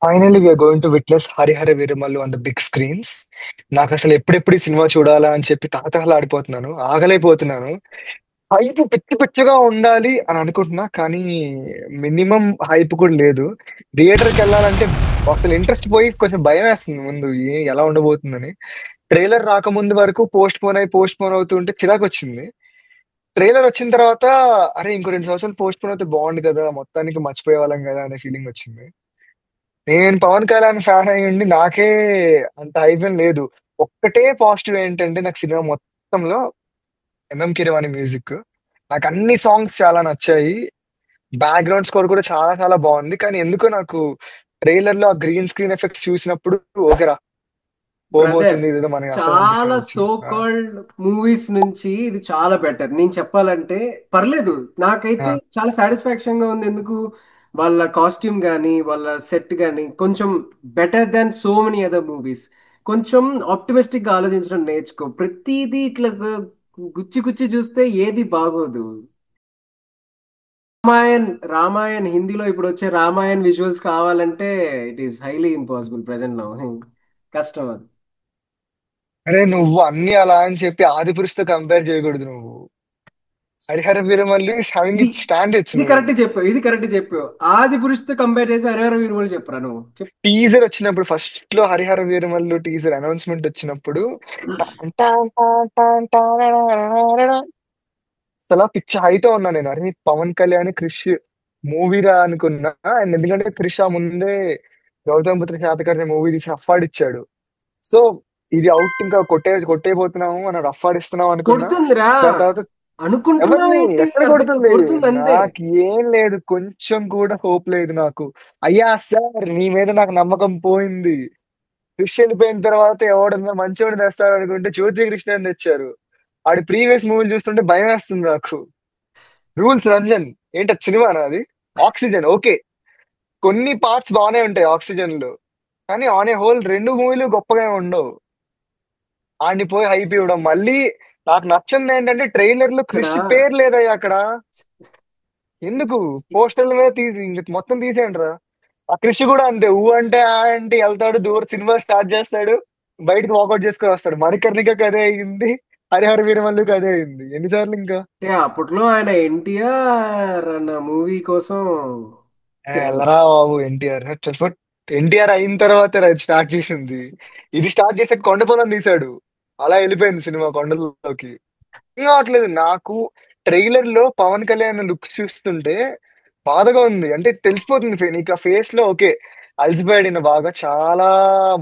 Finally we are going to witness 'Harihara Veeramallu' on the big screens. నాకసలు ఎప్పుడెప్పుడు ఈ సినిమా చూడాలా అని చెప్పి తహతహలాడిపోతున్నాను. ఆగలేకపోతున్నాను. హైప్ పిచ్చి పిచ్చిగా ఉండాలి అని అనుకుంటున్నా. కానీ మినిమమ్ హైప్ కూడా లేదు. థియేటర్‌కెళ్ళాలంటే అసలు ఇంట్రెస్ట్ పోయి కొంచెం భయమేస్తుంది ముందు. ఎలా ఉండబోతుందని. ట్రైలర్ రాకముందు వరకు పోస్ట్‌పోన్ అవుతుంటే చిరాకొచ్చింది. ట్రైలర్ వచ్చిన తర్వాత అరే! ఇంకో 2 సంవత్సరాలు పోస్ట్‌పోన్ అవుతే బావుండు కదా! మొత్తానికి మర్చిపోయేవాళ్ళం కదా! అనే ఫీలింగొచ్చింది. నేను 'పవన్ కళ్యాణ్' ఫ్యాన్ అయ్యుండి నాకే అంత హైపేం లేదు. ఒక్కటే పాజిటివ్ ఏంటంటే నాకు సినిమా మొత్తంలో 'ఎంఎం కీరవాణి' మ్యూజిక్. నాకన్ని సాంగ్స్ చాలా నచ్చాయి. బ్యాక్‌గ్రౌండ్ స్కోర్ కూడా చాలా చాలా బావుంది. కానీ ఎందుకో నాకు ట్రైలర్‌లో ఆ గ్రీన్ స్క్రీన్ ఎఫెక్ట్స్ చూసినప్పుడు ఓకేరా బ్రదర్, పోబోతుంది ఇదేదో మనకి అసలు చాలా సో అనిపిస్తుంది. ఆ! కాల్డ్ మూవీస్ నుంచి ఇది చాలా బెటర్. నేను చెప్పాలంటే పర్లేదు, నాకైతే ఆ! చాలా సాటిస్ఫాక్షన్ గా ఉంది. ఎందుకు వాళ్ళ కాస్ట్యూమ్ కానీ వాళ్ళ సెట్ కానీ కొంచెం better than so many other movies. కొంచెం ఆప్టిమిస్టిక్ గా ఆలోచించడం నేర్చుకో. ప్రతిదీ ఇట్లా గుచ్చి గుచ్చి చూస్తే ఏది బాగోదు. రామాయణ్ రామాయణ్ హిందీలో ఇప్పుడు వచ్చే రామాయణ్ విజువల్స్ కావాలంటే it is highly impossible present now. కష్టం అది. అరే నువ్వు అన్నీ అలా అని చెప్పి 'ఆదిపురుషు'తో కంపేర్ చేయకూడదు నువ్వు. 'హరిహర వీరమల్లు' ఈస్ హావింగ్ ఇది ఇట్స్ స్టాండర్డ్స్ ఇది నువ్వు. కరెక్ట్ చెప్పావు, ఇది కరెక్ట్ చెప్పావు. ఆది పురుషుతో కంపేర్ చేసి హరిహర వీరుమలు చెప్పరా నువ్వు చెప్పు. టీజర్ వచ్చినప్పుడు ఫస్ట్‌లో 'హరిహర వీరమల్లు' టీజర్ అనౌన్స్‌మెంట్ వచ్చినప్పుడు టాన్ టాన్ టాన్ టాన్ టానననననన అసల పిచ్చి హైతో ఉన్నా నేను. అరే! 'పవన్ కళ్యాణ్, క్రిష్' మూవీరా అనుకున్నా. అండ్ ఎందుకంటే 'క్రిష్' ఆ ముందే 'గౌతమిపుత్ర శాతకర్ణి' మూవీ తీసి రఫ్ ఆడిచ్చాడు. సో, ఇది ఔట్ ఇంకా కొట్టేయబోతున్నాము. మనం రఫ్ ఆడిస్తున్నాం అనుకున్నా. కొడుతుందిరా దాని తర్వాత అనుకుంటున్నావు ఎవరిని? ఏంటి? ఎక్కడ అర్థం కొడుతుంది? కొడుతుంది అంతే. నాకేం లేదు. కొంచెం కూడా హోప్ లేదు నాకు. అయ్యా సార్! నీ మీద నాకు నమ్మకం పోయింది. 'క్రిష్' ఎళ్ళిపోయిన తర్వాత ఎవడన్నా మంచోడిని తెస్తారనుకుంటే 'జ్యోతి కృష్ణని' తెచ్చారు. ఆడి ప్రీవియస్ మూవీలు చూస్తుంటే భయమేస్తుంది నాకు. 'రూల్స్ రంజన్' ఏంటది సినిమానా అది? 'Oxygen' okay. కొన్ని పార్ట్స్ బానే ఉంటాయి 'ఆక్సిజన్‌లో.' కానీ ఆన్ ఎ హోల్ 2 మూవీలు గొప్పగా ఏమి ఉండవు. ఆడిని పోయి హైప్ ఇవ్వడం. మళ్ళీ నాకు నచ్చనిదేంటంటే ట్రైలర్‌లో ఇక్కడ 'క్రిష్' పేరు లేదయ్యా అక్కడ. ఎందుకు? పోస్టర్‌ల మీద ఇంక మొత్తం తీసేయండిరా. ఆ 'క్రిష్' గూడా అంతే. అంటే ఆ అంటే ఎళ్తాడు. సినిమా స్టార్ట్ చేస్తాడు. బయటకి వాకౌట్ చేసుకొని వస్తాడు. 'మణికర్ణిక'కి అదే అయింది. 'హరిహర వీరమల్లు'కి అదే అయింది. ఎన్ని సార్లు ఇంకా? అంటే అప్పట్లో ఆయన ఎన్టీఆర్ అన్న మూవీ కోసం ఎళ్ళరా బాబు ఎన్టీఆర్. ఫట్ ఎన్టీఆర్ అయిన తర్వాతే రా ఇది స్టార్ట్ చేసింది. ఇది స్టార్ట్ చేసాక కొండపోలం తీశాడు. అలా ఎళ్ళిపోయింది సినిమా కొండల్లోకి. అర్థం కావట్లేదు నాకు. ట్రైలర్‌లో పవన్ కళ్యాణ్ లుక్స్ చూస్తుంటే బాధగా ఉంది. అంటే తెలిసిపోతుంది నీకు ఆ ఫేస్‌లో ఓకే. అలసిపోయాడు ఈయన బాగా. చాలా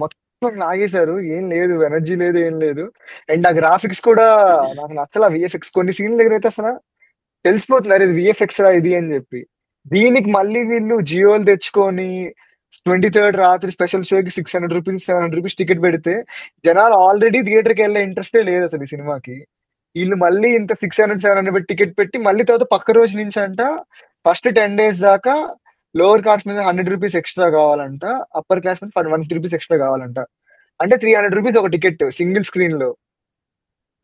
మొత్తం లాగేశారు. ఏం లేదు. ఎనర్జీ లేదు. ఏం లేదు. అండ్ ఆ గ్రాఫిక్స్ కూడా నాకు నచ్చల వీఎఫ్ఎక్స్ కొన్ని సీన్ల దగ్గరైతే అసల తెలిసిపోతుంది. అరే! ఇది వీఎఫ్ఎక్స్ రా ఇది అని జెప్పి. దీనికి మళ్ళీ వీళ్ళు జియోలు తెచ్చుకొని 23 రాత్రి స్పెషల్ షోకి రూ. 600, రూ. 700 టికెట్ పెడితే జనాలు ఆల్రెడీ థియేటర్‌కెళ్ళే ఇంట్రెస్టే లేదసలు ఈ సినిమాకి. ఈళ్ళు మళ్ళీ ఇంత 600, 700 పెట్టి టికెట్ పెట్టి మళ్ళీ తర్వాత పక్క రోజు నుంచంట ఫస్ట్ 10 డేస్ దాకా లోవర్ కాస్ట్ మీద రూ. 100 ఎక్స్‌ట్రా గావాలంట. అప్పర్ క్లాస్ మీద రూ. 150 ఎక్స్‌ట్రా గావాలంట. అంటే రూ. 300 ఒక టికెట్ సింగిల్ స్క్రీన్‌లో.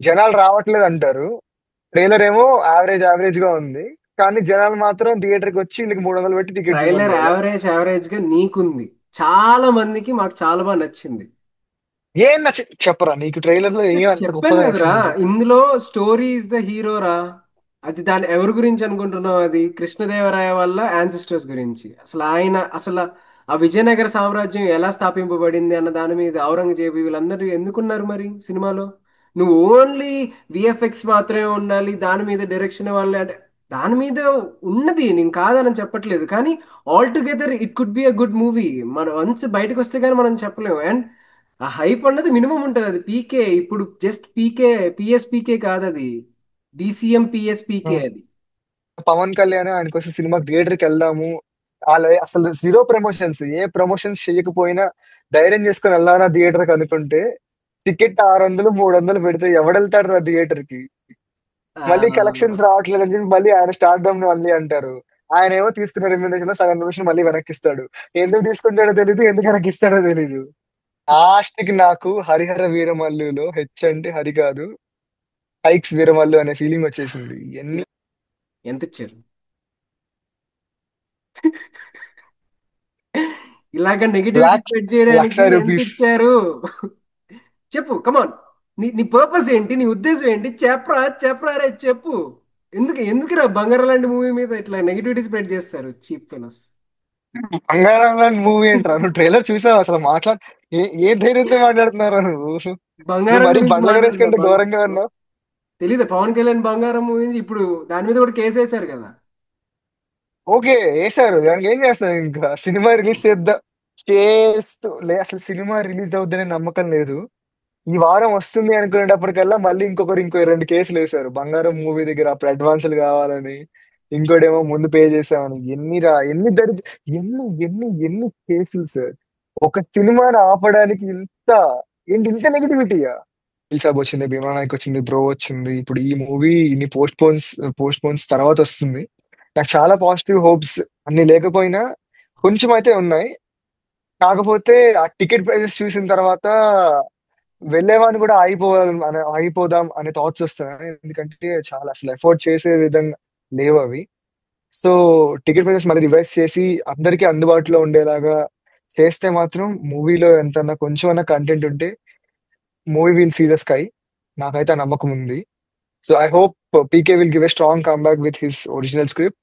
జనాలు రావట్లేదంటారు. ట్రైలర్ ఏమో యావరేజ్‌గా ఉంది. కానీ జనాలు మాత్రం థియేటర్‌కొచ్చి ఈళ్ళకి 300 పెట్టి టికెట్స్ ట్రైలర్ ఇవ్వట్లేదా? యావరేజ్ గా నీకుంది. చాలా మందికి మాకు చాలా బాగా నచ్చింది. ఏం చెప్పరా నీకు ట్రైలర్‌లో ఏం అంత చెప్పాను గొప్పగా కదరా, నచ్చింది చెప్పు? ఇందులో స్టోరీ ఇస్ ద హీరోరా. అది దాని ఎవరి గురించి అనుకుంటున్నావు? అది కృష్ణదేవరాయ వల్ల యాన్సిస్టర్స్ గురించి. అసలు ఆయన అసలు ఆ విజయనగర సామ్రాజ్యం ఎలా స్థాపింపబడింది అన్న దాని మీద ఔరంగజేబు వీళ్ళందరూ ఎందుకున్నారు మరి సినిమాలో? నువ్వు ఓన్లీ విఎఫ్ఎక్స్ మాత్రమే ఉండాలి, దాని మీద డైరెక్షన్ వాళ్ళే అంటే దాని మీద ఉన్నది, నేను కాదని చెప్పట్లేదు. కానీ all together it could be a good movie. మనం వన్స్ బయటకు వస్తే కానీ మనం చెప్పలేము. అండ్ ఆ హైప్ అన్నది మినిమం ఉంటుంది. అది పీకే, ఇప్పుడు జస్ట్ పీకే, పిఎస్పీకే కాదు అది, డిసిఎం పిఎస్పీకే అది. పవన్ కళ్యాణ్ ఆయనకోసం సినిమాకి థియేటర్‌కెళ్దాము. అసలు జీరో ప్రమోషన్స్. ఏ ప్రమోషన్స్ చేయకపోయినా ధైర్యం చేసుకొని ఎళ్దామా థియేటర్‌కి అనుకుంటే, టికెట్ 600, 300 పెడితే ఎవడెళ్తాడురా థియేటర్‌కి? మళ్ళీ ఆ, కలెక్షన్స్ రావట్లేదని చెప్పి మళ్ళీ ఆయన స్టార్‌డమ్‌ని మళ్ళీ అంటారు. ఆయనేమో తీసుకున్న రెమ్యునరేషన్‌లో సగం రెమ్యునరేషన్ మళ్ళీ వెనక్కిస్తాడు. ఎందుకు తీసుకుంటాడో తెలీదు. ఎందుకు వెనక్కిస్తాడో తెలీదు. లాస్ట్‌కి నాకు 'హరిహర వీరమల్లులో' హెచ్ అంటే హరి కాదు. హైక్స్ వీరమల్లు అనే ఫీలింగొచ్చేసింది. ఎంత ఇచ్చారు? ఇలాగ నెగిటివిటీ లాక్స్ స్ప్రెడ్ లక్ష చేయడానికి ఎంత రూపీస్. ఇచ్చారు? చెప్పు, కమాన్. నీ పర్పస్ ఏంటి, నీ ఉద్దేశం ఏంటి? చెప్పరా, చెప్పరా రే, చెప్పు. ఎందుకురా బంగారం లాంటి మూవీ మీద ఇట్లా నెగిటివిటీ స్ప్రెడ్ చేస్తారు చీప్ ఫెలోస్? బంగారం లాంటి మూవీ ఏంట్రా? నువ్వు ట్రైలర్ చూసావు అసలు? ఏ ఏ ధైర్యంతో మాట్లాడుతున్నారా నువ్వు? నువ్వు బంగారం మరీ గురించి బండ్ల గణేష్ మాట్లాడుతున్నా. కంటే ఘోరంగా ఉన్నావు. తెలీదా పవన్ కళ్యాణ్ బంగారం మూవీ ఇప్పుడు దాని మీద కూడా కేసు వేశారు కదా? ఓకే, వేసారు. దానికి ఏం చేస్తావు? ఇంకా సినిమా రిలీజ్ చేద్దాం చేస్తూ అసలు సినిమా రిలీజ్ అవుద్దనే నమ్మకం లేదు. ఈ వారం వస్తుంది అనుకునేటప్పటికల్లా మళ్ళీ ఇంకో 2 కేసులు వేశారు. బంగారం మూవీ దగ్గర అప్పుడు అడ్వాన్సులు కావాలని, ఇంకోటేమో ముందు పే చేసామని. ఎన్ని ఎన్ని కేసులు సార్! ఒక సినిమాని ఆపడానికి ఇంత నెగిటివిటీయా? ఈసాబ్ వచ్చింది, భీమా నాయక్ వచ్చింది, బ్రో వచ్చింది, ఇప్పుడు ఈ మూవీ ఇన్ని పోస్ట్ పోన్స్ తర్వాత వస్తుంది. నాకు చాలా పాజిటివ్ హోప్స్ అన్ని లేకపోయినా కొంచెం అయితే ఉన్నాయి. కాకపోతే ఆ టికెట్ ప్రైసెస్ చూసిన తర్వాత వెళ్ళేవాడిని కూడా ఆగిపోదాం అనే థాట్స్ వస్తున్నాయి. ఎందుకంటే చాలా అసలు ఎఫోర్డ్ చేసే విధంగా లేవు అవి. సో టికెట్ ప్రైసెస్ మళ్ళీ రివైజ్ చేసి అందరికీ అందుబాటులో ఉండేలాగా చేస్తే మాత్రం మూవీలో ఎంత కొంచెం అన్న కంటెంట్ ఉంటే movie will see the sky. నాకైతే ఆ నమ్మకం ఉంది. So I hope PK will give a strong comeback with his original script.